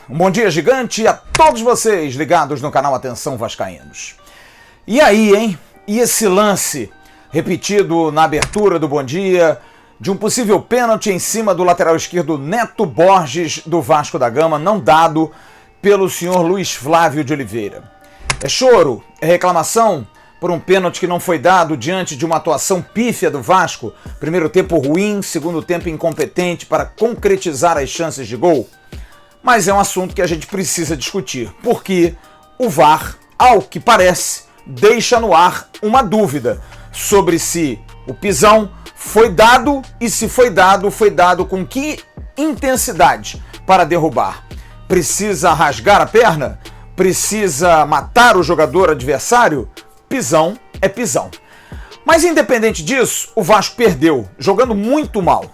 Um bom dia gigante a todos vocês ligados no canal Atenção Vascaínos. E aí, hein? E esse lance repetido na abertura do Bom Dia de um possível pênalti em cima do lateral esquerdo Neto Borges do Vasco da Gama, não dado pelo senhor Luiz Flávio de Oliveira. É choro, é reclamação por um pênalti que não foi dado diante de uma atuação pífia do Vasco, primeiro tempo ruim, segundo tempo incompetente para concretizar as chances de gol. Mas é um assunto que a gente precisa discutir, porque o VAR, ao que parece, deixa no ar uma dúvida sobre se o pisão foi dado e se foi dado com que intensidade para derrubar. Precisa rasgar a perna? Precisa matar o jogador adversário? Pisão é pisão. Mas independente disso, o Vasco perdeu, jogando muito mal.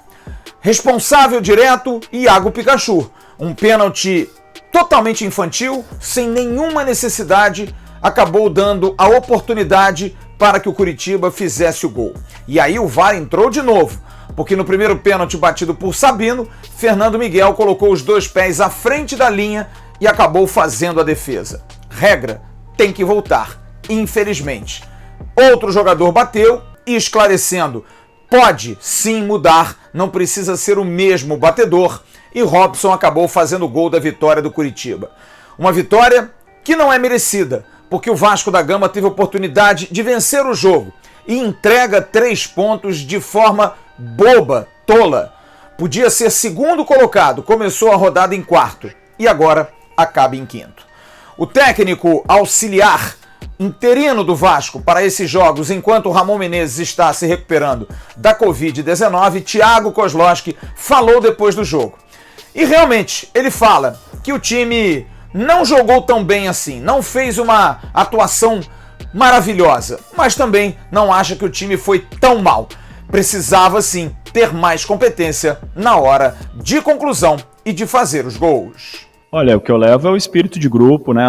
Responsável direto, Iago Pikachu. Um pênalti totalmente infantil, sem nenhuma necessidade, acabou dando a oportunidade para que o Curitiba fizesse o gol. E aí o VAR entrou de novo, porque no primeiro pênalti batido por Sabino, Fernando Miguel colocou os dois pés à frente da linha e acabou fazendo a defesa. Regra, tem que voltar, infelizmente. Outro jogador bateu e esclarecendo, pode sim mudar, não precisa ser o mesmo batedor, e Robson acabou fazendo o gol da vitória do Curitiba. Uma vitória que não é merecida, porque o Vasco da Gama teve a oportunidade de vencer o jogo e entrega 3 pontos de forma boba, tola. Podia ser segundo colocado, começou a rodada em quarto e agora acaba em quinto. O técnico auxiliar interino do Vasco para esses jogos, enquanto o Ramon Menezes está se recuperando da Covid-19, Thiago Kozlowski falou depois do jogo. E realmente, ele fala que o time não jogou tão bem assim, não fez uma atuação maravilhosa, mas também não acha que o time foi tão mal. Precisava sim ter mais competência na hora de conclusão e de fazer os gols. Olha, o que eu levo é o espírito de grupo, né?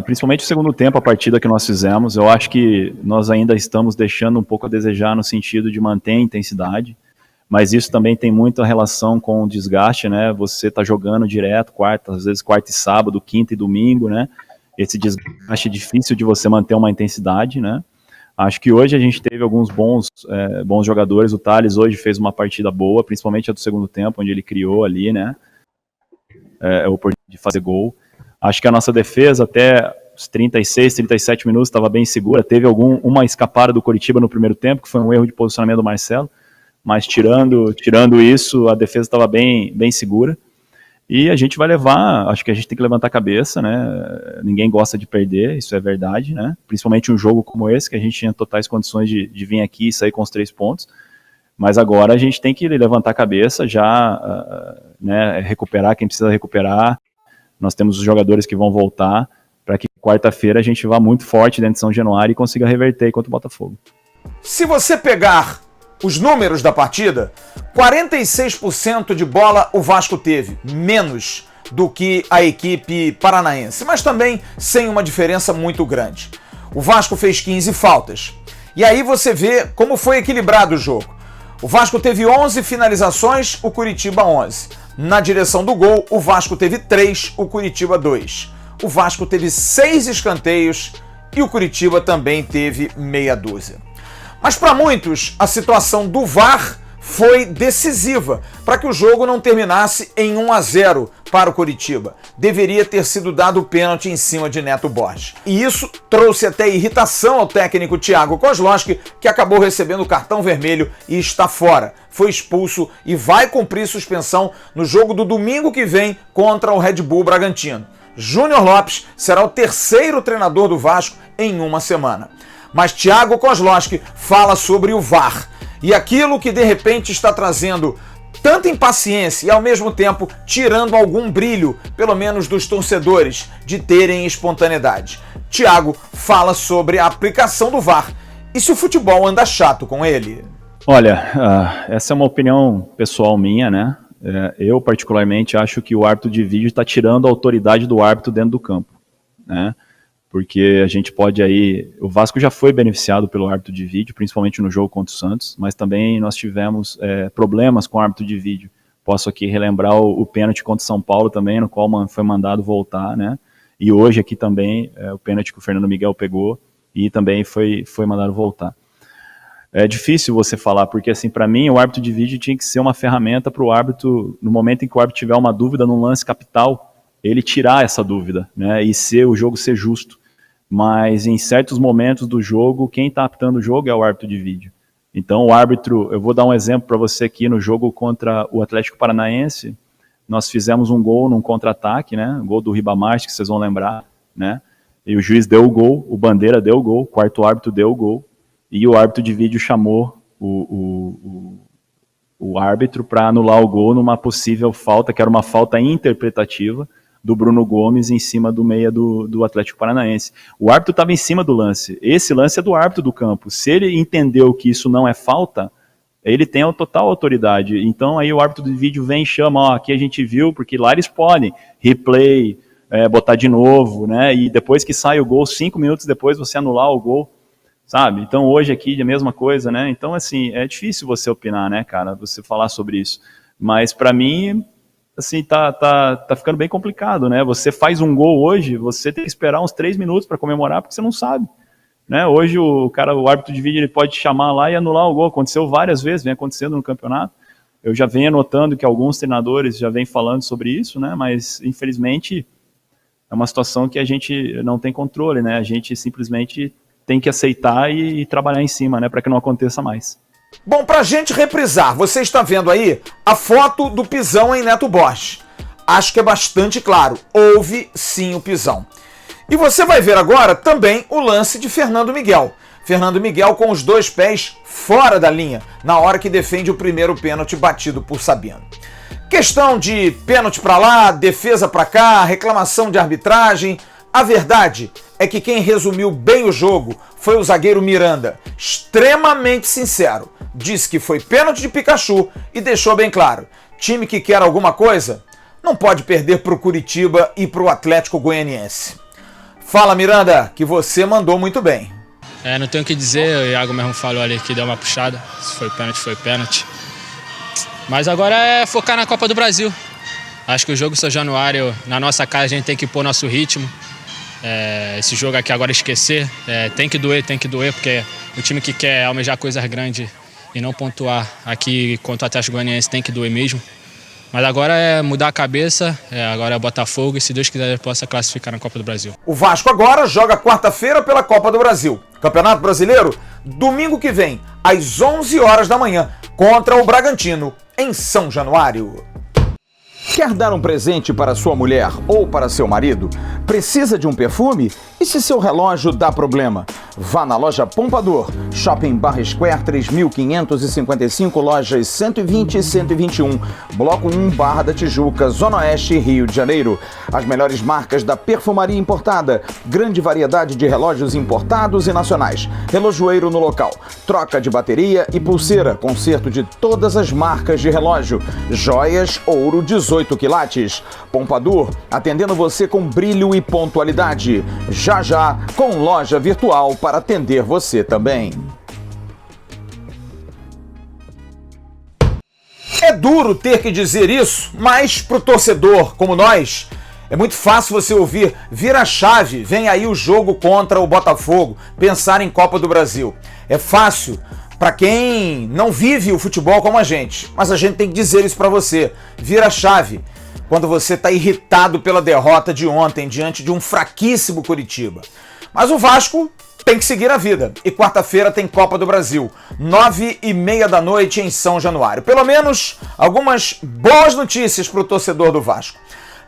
Principalmente o segundo tempo, a partida que nós fizemos. Eu acho que nós ainda estamos deixando um pouco a desejar no sentido de manter a intensidade, mas isso também tem muita relação com o desgaste, né? Você está jogando direto, às vezes quarta e sábado, quinta e domingo, né? Esse desgaste é difícil de você manter uma intensidade, né? Acho que hoje a gente teve alguns bons jogadores. O Thales hoje fez uma partida boa, principalmente a do segundo tempo, onde ele criou ali, né? A oportunidade de fazer gol. Acho que a nossa defesa até os 36, 37 minutos estava bem segura. Teve uma escapada do Coritiba no primeiro tempo, que foi um erro de posicionamento do Marcelo, mas tirando isso, a defesa estava bem segura. E a gente vai acho que a gente tem que levantar a cabeça, né? Ninguém gosta de perder, isso é verdade, né? Principalmente um jogo como esse, que a gente tinha totais condições de vir aqui e sair com os 3 pontos. Mas agora a gente tem que levantar a cabeça, né, recuperar quem precisa recuperar. Nós temos os jogadores que vão voltar para que quarta-feira a gente vá muito forte dentro de São Januário e consiga reverter contra o Botafogo. Se você pegar os números da partida, 46% de bola o Vasco teve, menos do que a equipe paranaense, mas também sem uma diferença muito grande. O Vasco fez 15 faltas. E aí você vê como foi equilibrado o jogo. O Vasco teve 11 finalizações, o Curitiba 11. Na direção do gol, o Vasco teve 3, o Curitiba 2. O Vasco teve 6 escanteios e o Curitiba também teve meia dúzia. Mas para muitos, a situação do VAR foi decisiva para que o jogo não terminasse em 1-0 para o Curitiba. Deveria ter sido dado o pênalti em cima de Neto Borges. E isso trouxe até irritação ao técnico Thiago Kozlowski, que acabou recebendo o cartão vermelho e está fora. Foi expulso e vai cumprir suspensão no jogo do domingo que vem contra o Red Bull Bragantino. Júnior Lopes será o 3º treinador do Vasco em uma semana. Mas Thiago Kozlowski fala sobre o VAR e aquilo que de repente está trazendo tanta impaciência e ao mesmo tempo tirando algum brilho, pelo menos dos torcedores, de terem espontaneidade. Thiago fala sobre a aplicação do VAR e se o futebol anda chato com ele. Olha, essa é uma opinião pessoal minha, né? Eu particularmente acho que o árbitro de vídeo está tirando a autoridade do árbitro dentro do campo, né? Porque a gente pode aí... O Vasco já foi beneficiado pelo árbitro de vídeo, principalmente no jogo contra o Santos, mas também nós tivemos problemas com o árbitro de vídeo. Posso aqui relembrar o pênalti contra o São Paulo também, no qual foi mandado voltar, né? E hoje aqui também, o pênalti que o Fernando Miguel pegou e também foi mandado voltar. É difícil você falar, porque assim, para mim, o árbitro de vídeo tinha que ser uma ferramenta para o árbitro, no momento em que o árbitro tiver uma dúvida num lance capital, ele tirar essa dúvida, né? E o jogo ser justo. Mas em certos momentos do jogo, quem está apitando o jogo é o árbitro de vídeo. Então o árbitro, eu vou dar um exemplo para você aqui, no jogo contra o Atlético Paranaense, nós fizemos um gol num contra-ataque, né? Um gol do Ribamar, que vocês vão lembrar, né? E o juiz deu o gol, o Bandeira deu o gol, o quarto árbitro deu o gol, e o árbitro de vídeo chamou o árbitro para anular o gol numa possível falta, que era uma falta interpretativa, do Bruno Gomes em cima do meia do Atlético Paranaense. O árbitro estava em cima do lance. Esse lance é do árbitro do campo. Se ele entendeu que isso não é falta, ele tem a total autoridade. Então aí o árbitro de vídeo vem e chama, aqui a gente viu, porque lá eles podem replay, botar de novo, né? E depois que sai o gol, 5 minutos depois você anular o gol, sabe? Então hoje aqui é a mesma coisa, né? Então assim, é difícil você opinar, né, cara? Você falar sobre isso. Mas para mim... assim, tá ficando bem complicado, né? Você faz um gol hoje, você tem que esperar uns 3 minutos para comemorar, porque você não sabe, né? Hoje o árbitro de vídeo, ele pode chamar lá e anular o gol. Aconteceu várias vezes, vem acontecendo no campeonato. Eu já venho notando que alguns treinadores já vêm falando sobre isso, né? Mas, infelizmente, é uma situação que a gente não tem controle, né? A gente simplesmente tem que aceitar e trabalhar em cima, né? Para que não aconteça mais. Bom, pra gente reprisar, você está vendo aí a foto do pisão em Neto Borges. Acho que é bastante claro, houve sim o pisão. E você vai ver agora também o lance de Fernando Miguel. Fernando Miguel com os 2 pés fora da linha, na hora que defende o primeiro pênalti batido por Sabino. Questão de pênalti pra lá, defesa pra cá, reclamação de arbitragem... A verdade é que quem resumiu bem o jogo foi o zagueiro Miranda, extremamente sincero. Disse que foi pênalti de Pikachu e deixou bem claro, time que quer alguma coisa não pode perder para o Curitiba e para o Atlético Goianiense. Fala, Miranda, que você mandou muito bem. Não tenho o que dizer, o Iago mesmo falou ali que deu uma puxada, se foi pênalti, foi pênalti. Mas agora é focar na Copa do Brasil. Acho que o jogo São Januário, na nossa casa, a gente tem que pôr nosso ritmo. Esse jogo aqui agora esquecer, tem que doer, porque o time que quer almejar coisas grandes e não pontuar aqui contra o Atlético Goianiense tem que doer mesmo. Mas agora é mudar a cabeça, agora é Botafogo e se Deus quiser ele possa classificar na Copa do Brasil. O Vasco agora joga quarta-feira pela Copa do Brasil. Campeonato Brasileiro, domingo que vem, às 11 horas da manhã, contra o Bragantino, em São Januário. Quer dar um presente para sua mulher ou para seu marido? Precisa de um perfume? E se seu relógio dá problema? Vá na loja Pompadour, Shopping Barra Square 3555, lojas 120 e 121, Bloco 1, Barra da Tijuca, Zona Oeste, Rio de Janeiro. As melhores marcas da perfumaria importada, grande variedade de relógios importados e nacionais, relojoeiro no local, troca de bateria e pulseira, conserto de todas as marcas de relógio, joias, ouro 18 quilates. Pompadour, atendendo você com brilho e pontualidade. Já já, com loja virtual para atender você também. É duro ter que dizer isso, mas pro torcedor como nós, é muito fácil você ouvir, vira a chave, vem aí o jogo contra o Botafogo, pensar em Copa do Brasil. É fácil para quem não vive o futebol como a gente, mas a gente tem que dizer isso para você, vira a chave. Quando você está irritado pela derrota de ontem diante de um fraquíssimo Curitiba. Mas o Vasco tem que seguir a vida. E quarta-feira tem Copa do Brasil, 9h30 da noite em São Januário. Pelo menos algumas boas notícias para o torcedor do Vasco.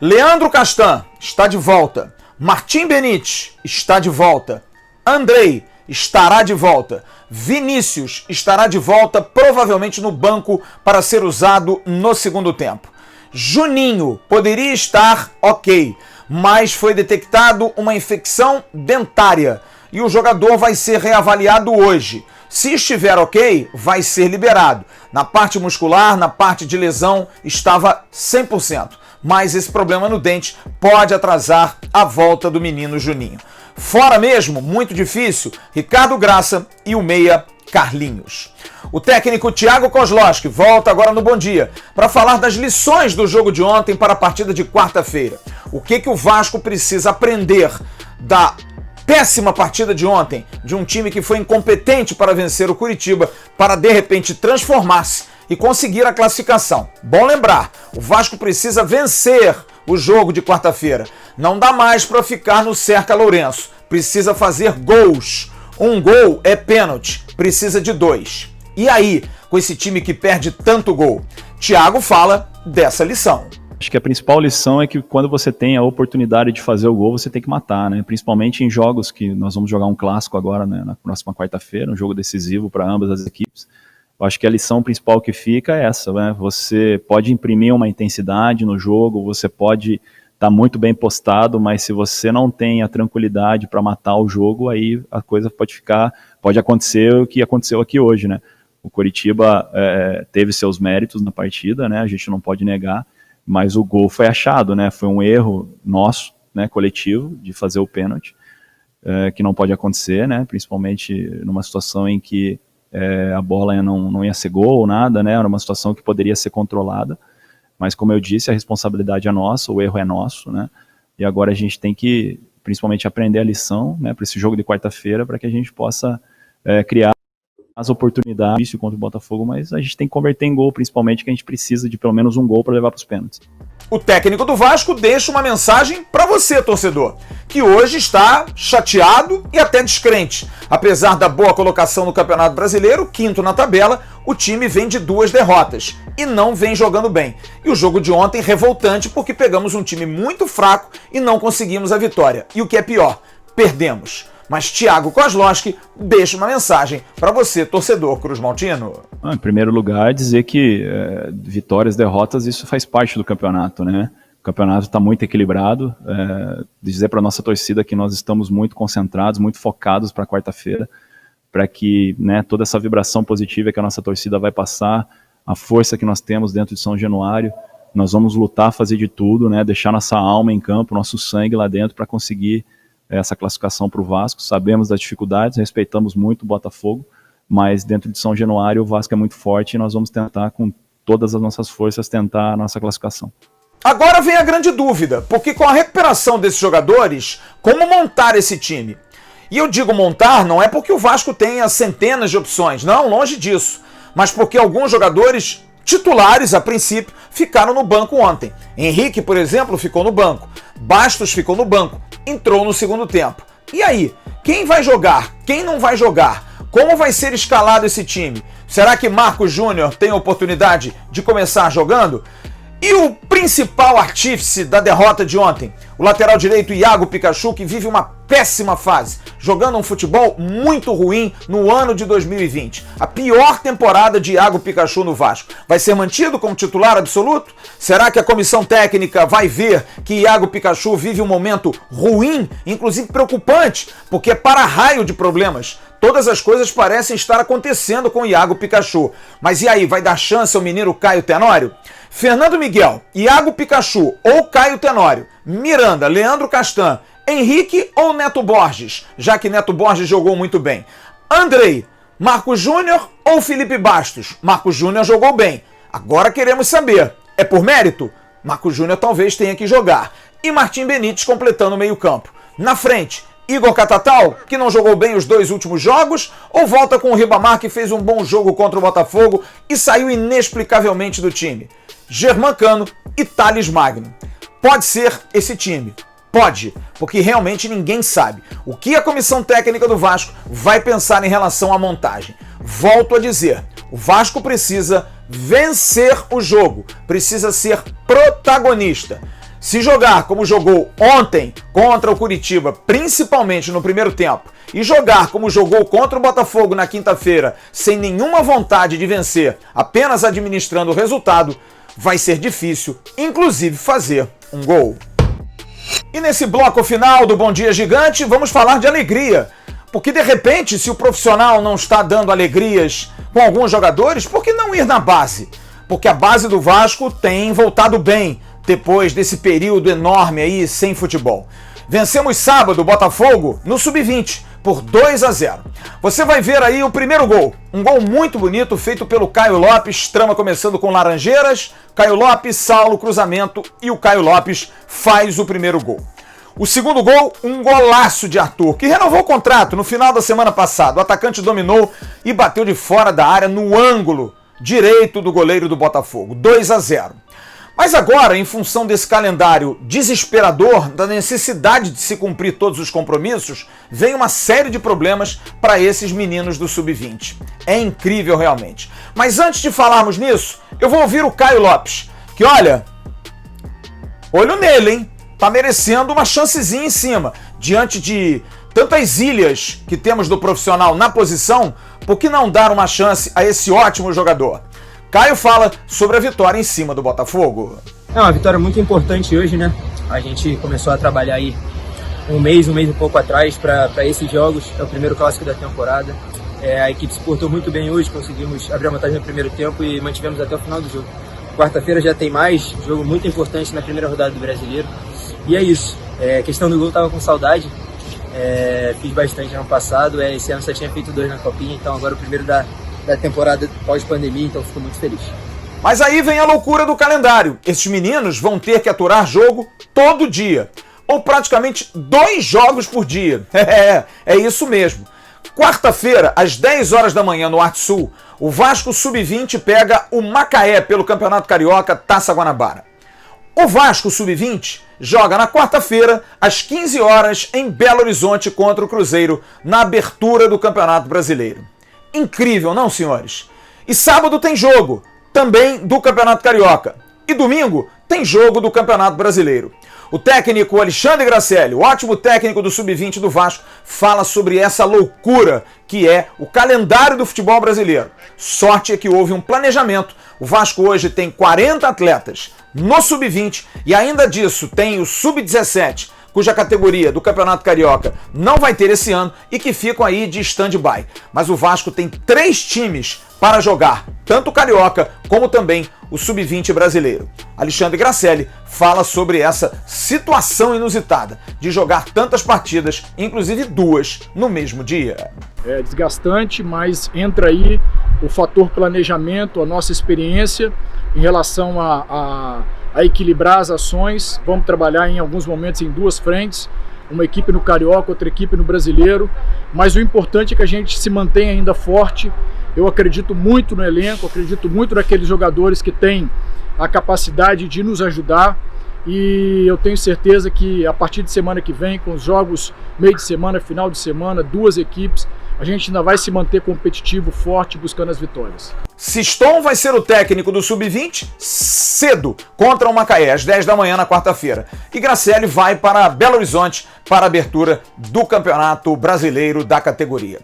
Leandro Castan está de volta. Martim Benítez está de volta. Andrei estará de volta. Vinícius estará de volta, provavelmente no banco para ser usado no segundo tempo. Juninho poderia estar ok, mas foi detectado uma infecção dentária e o jogador vai ser reavaliado hoje. Se estiver ok, vai ser liberado. Na parte muscular, na parte de lesão, estava 100%. Mas esse problema no dente pode atrasar a volta do menino Juninho. Fora mesmo, muito difícil, Ricardo Graça e o meia Carlinhos. O técnico Thiago Kozlowski volta agora no Bom Dia para falar das lições do jogo de ontem para a partida de quarta-feira. O que o Vasco precisa aprender da péssima partida de ontem, de um time que foi incompetente para vencer o Curitiba, para de repente transformar-se e conseguir a classificação. Bom lembrar, o Vasco precisa vencer o jogo de quarta-feira. Não dá mais para ficar no Cerca Lourenço. Precisa fazer gols. Um gol é pênalti, precisa de 2. E aí, com esse time que perde tanto gol? Thiago fala dessa lição. Acho que a principal lição é que quando você tem a oportunidade de fazer o gol, você tem que matar, né? Principalmente em jogos que nós vamos jogar um clássico agora, né, na próxima quarta-feira, um jogo decisivo para ambas as equipes. Eu acho que a lição principal que fica é essa, né? Você pode imprimir uma intensidade no jogo, você pode estar muito bem postado, mas se você não tem a tranquilidade para matar o jogo, aí a coisa pode acontecer o que aconteceu aqui hoje, né? O Coritiba teve seus méritos na partida, né? A gente não pode negar, mas o gol foi achado, né? Foi um erro nosso, né, coletivo, de fazer o pênalti, que não pode acontecer, né? Principalmente numa situação em que a bola não ia ser gol ou nada, né? Era uma situação que poderia ser controlada, mas como eu disse, a responsabilidade é nossa, o erro é nosso, né? E agora a gente tem que, principalmente, aprender a lição, né, para esse jogo de quarta-feira, para que a gente possa criar as oportunidades contra o Botafogo, mas a gente tem que converter em gol, principalmente, que a gente precisa de pelo menos um gol para levar para os pênaltis. O técnico do Vasco deixa uma mensagem para você, torcedor, que hoje está chateado e até descrente. Apesar da boa colocação no Campeonato Brasileiro, quinto na tabela, o time vem de 2 derrotas e não vem jogando bem. E o jogo de ontem revoltante porque pegamos um time muito fraco e não conseguimos a vitória. E o que é pior, perdemos. Mas Thiago Kozlowski deixa uma mensagem para você, torcedor cruzmaltino. Em primeiro lugar, dizer que vitórias, derrotas, isso faz parte do campeonato, né? O campeonato está muito equilibrado. Dizer para a nossa torcida que nós estamos muito concentrados, muito focados para quarta-feira, para que, né, toda essa vibração positiva que a nossa torcida vai passar, a força que nós temos dentro de São Januário, nós vamos lutar, fazer de tudo, né? Deixar nossa alma em campo, nosso sangue lá dentro para conseguir essa classificação para o Vasco. Sabemos das dificuldades, respeitamos muito o Botafogo, mas dentro de São Januário o Vasco é muito forte e nós vamos tentar com todas as nossas forças tentar a nossa classificação. Agora vem a grande dúvida, porque com a recuperação desses jogadores, como montar esse time? E eu digo montar não é porque o Vasco tenha centenas de opções, não, longe disso, mas porque alguns jogadores titulares, a princípio, ficaram no banco ontem. Henrique, por exemplo, ficou no banco. Bastos ficou no banco. Entrou no segundo tempo. E aí? Quem vai jogar? Quem não vai jogar? Como vai ser escalado esse time? Será que Marcos Júnior tem a oportunidade de começar jogando? E o principal artífice da derrota de ontem, o lateral direito Iago Pikachu, que vive uma péssima fase, jogando um futebol muito ruim no ano de 2020. A pior temporada de Iago Pikachu no Vasco. Vai ser mantido como titular absoluto? Será que a comissão técnica vai ver que Iago Pikachu vive um momento ruim, inclusive preocupante, porque é para-raio de problemas? Todas as coisas parecem estar acontecendo com Iago Pikachu. Mas e aí, vai dar chance ao menino Caio Tenório? Fernando Miguel, Iago Pikachu ou Caio Tenório, Miranda, Leandro Castan, Henrique ou Neto Borges, já que Neto Borges jogou muito bem. Andrei, Marcos Júnior ou Felipe Bastos? Marcos Júnior jogou bem. Agora queremos saber, é por mérito? Marcos Júnior talvez tenha que jogar. E Martim Benítez completando o meio-campo. Na frente, Igor Catatal, que não jogou bem os 2 últimos jogos, ou volta com o Ribamar, que fez um bom jogo contra o Botafogo e saiu inexplicavelmente do time? Germancano e Thales Magno. Pode ser esse time. Pode, porque realmente ninguém sabe o que a comissão técnica do Vasco vai pensar em relação à montagem. Volto a dizer, o Vasco precisa vencer o jogo, precisa ser protagonista. Se jogar como jogou ontem contra o Curitiba, principalmente no primeiro tempo, e jogar como jogou contra o Botafogo na quinta-feira, sem nenhuma vontade de vencer, apenas administrando o resultado, vai ser difícil, inclusive, fazer um gol. E nesse bloco final do Bom Dia Gigante, vamos falar de alegria, Porque de repente, se o profissional não está dando alegrias com alguns jogadores, por que não ir na base? Porque a base do Vasco tem voltado bem depois desse período enorme aí sem futebol. Vencemos sábado o Botafogo no Sub-20 por 2-0. Você vai ver aí o primeiro gol. Um gol muito bonito feito pelo Caio Lopes, trama começando com Laranjeiras, Caio Lopes, Saulo, cruzamento e o Caio Lopes faz o primeiro gol. O segundo gol, um golaço de Arthur, que renovou o contrato no final da semana passada. O atacante dominou e bateu de fora da área no ângulo direito do goleiro do Botafogo. 2-0. Mas agora, em função desse calendário desesperador, da necessidade de se cumprir todos os compromissos, vem uma série de problemas para esses meninos do Sub-20. É incrível realmente. Mas antes de falarmos nisso, eu vou ouvir o Caio Lopes, que olha, olho nele, hein? Tá merecendo uma chancezinha em cima. Diante de tantas ilhas que temos do profissional na posição, por que não dar uma chance a esse ótimo jogador? Caio fala sobre a vitória em cima do Botafogo. É uma vitória muito importante hoje, né? A gente começou a trabalhar aí um mês e pouco atrás para esses jogos. É o primeiro clássico da temporada. A equipe se portou muito bem hoje, conseguimos abrir a vantagem no primeiro tempo e mantivemos até o final do jogo. Quarta-feira já tem mais, jogo muito importante na primeira rodada do Brasileiro. E é isso. A questão do gol, tava com saudade. Fiz bastante ano passado. Esse ano só tinha feito 2 na Copinha, então agora o primeiro da temporada pós-pandemia, então fico muito feliz. Mas aí vem a loucura do calendário. Esses meninos vão ter que aturar jogo todo dia. Ou praticamente 2 jogos por dia. É isso mesmo. Quarta-feira, às 10 horas da manhã, no Arte Sul, o Vasco Sub-20 pega o Macaé pelo Campeonato Carioca Taça Guanabara. O Vasco Sub-20 joga na quarta-feira, às 15 horas, em Belo Horizonte contra o Cruzeiro, na abertura do Campeonato Brasileiro. Incrível, não, senhores? E sábado tem jogo, também do Campeonato Carioca. E domingo tem jogo do Campeonato Brasileiro. O técnico Alexandre Grasselli, o ótimo técnico do Sub-20 do Vasco, fala sobre essa loucura que é o calendário do futebol brasileiro. Sorte é que houve um planejamento. O Vasco hoje tem 40 atletas no Sub-20 e ainda disso tem o Sub-17, cuja categoria do Campeonato Carioca não vai ter esse ano e que ficam aí de stand-by. Mas o Vasco tem 3 times para jogar, tanto o Carioca como também o Sub-20 brasileiro. Alexandre Grasselli fala sobre essa situação inusitada de jogar tantas partidas, inclusive 2, no mesmo dia. É desgastante, mas entra aí o fator planejamento, a nossa experiência em relação a equilibrar as ações. Vamos trabalhar em alguns momentos em 2 frentes, uma equipe no Carioca, outra equipe no Brasileiro, mas o importante é que a gente se mantenha ainda forte. Eu acredito muito no elenco, acredito muito naqueles jogadores que têm a capacidade de nos ajudar e eu tenho certeza que a partir de semana que vem, com os jogos meio de semana, final de semana, 2 equipes, a gente ainda vai se manter competitivo, forte, buscando as vitórias. Siston vai ser o técnico do Sub-20 cedo, contra o Macaé, às 10 da manhã na quarta-feira. E Grasselli vai para Belo Horizonte para a abertura do Campeonato Brasileiro da categoria.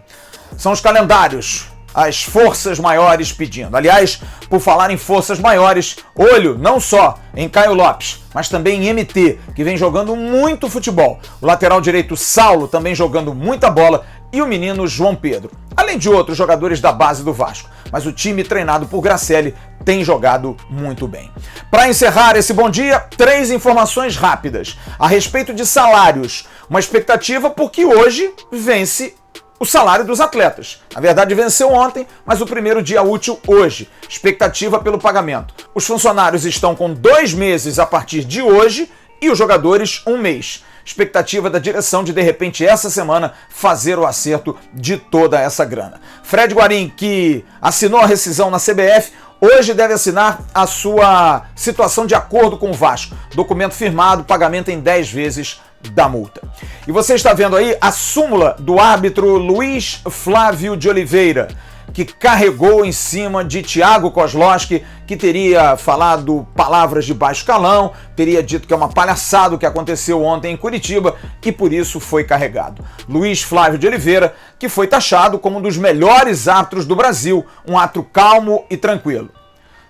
São os calendários, as forças maiores pedindo. Aliás, por falar em forças maiores, olho não só em Caio Lopes, mas também em MT, que vem jogando muito futebol. O lateral direito Saulo também jogando muita bola e o menino João Pedro. Além de outros jogadores da base do Vasco. Mas o time treinado por Grasselli tem jogado muito bem. Para encerrar esse bom dia, 3 informações rápidas a respeito de salários. Uma expectativa porque hoje vence o salário dos atletas. Na verdade, venceu ontem, mas o primeiro dia útil hoje. Expectativa pelo pagamento. Os funcionários estão com 2 meses a partir de hoje e os jogadores 1 mês. Expectativa da direção de repente, essa semana, fazer o acerto de toda essa grana. Fred Guarim, que assinou a rescisão na CBF, hoje deve assinar a sua situação de acordo com o Vasco. Documento firmado, pagamento em 10 vezes da multa. E você está vendo aí a súmula do árbitro Luiz Flávio de Oliveira, que carregou em cima de Thiago Kozlowski, que teria falado palavras de baixo calão, teria dito que é uma palhaçada o que aconteceu ontem em Curitiba e por isso foi carregado. Luiz Flávio de Oliveira, que foi taxado como um dos melhores árbitros do Brasil, um árbitro calmo e tranquilo.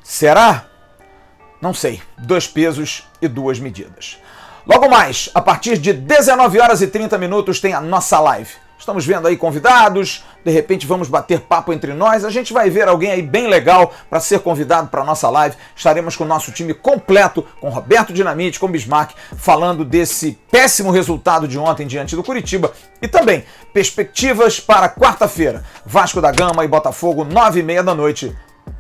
Será? Não sei. 2 pesos e 2 medidas. Logo mais, a partir de 19h30, tem a nossa live. Estamos vendo aí convidados, de repente vamos bater papo entre nós. A gente vai ver alguém aí bem legal para ser convidado para nossa live. Estaremos com o nosso time completo, com Roberto Dinamite, com Bismarck, falando desse péssimo resultado de ontem diante do Curitiba e também perspectivas para quarta-feira. Vasco da Gama e Botafogo, 9h30 da noite,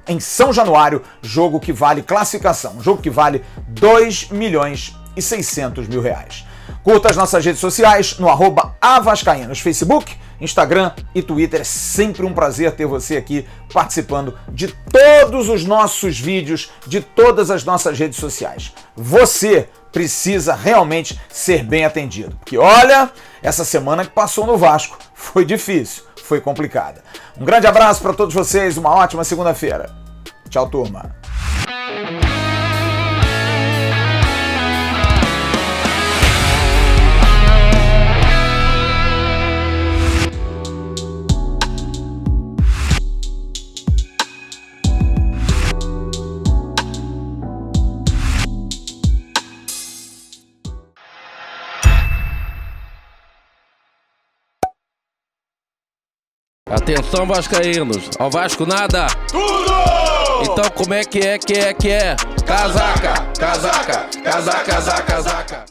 em São Januário, jogo que vale classificação, jogo que vale R$2.600.000. Curta as nossas redes sociais no @avascaínos, Facebook, Instagram e Twitter. É sempre um prazer ter você aqui participando de todos os nossos vídeos, de todas as nossas redes sociais. Você precisa realmente ser bem atendido, porque olha, essa semana que passou no Vasco foi difícil, foi complicada. Um grande abraço para todos vocês, uma ótima segunda-feira. Tchau, turma. Atenção, vascaínos, ao Vasco nada! Tudo! Então como é que é? Casaca, casaca, casaca, casaca, casaca.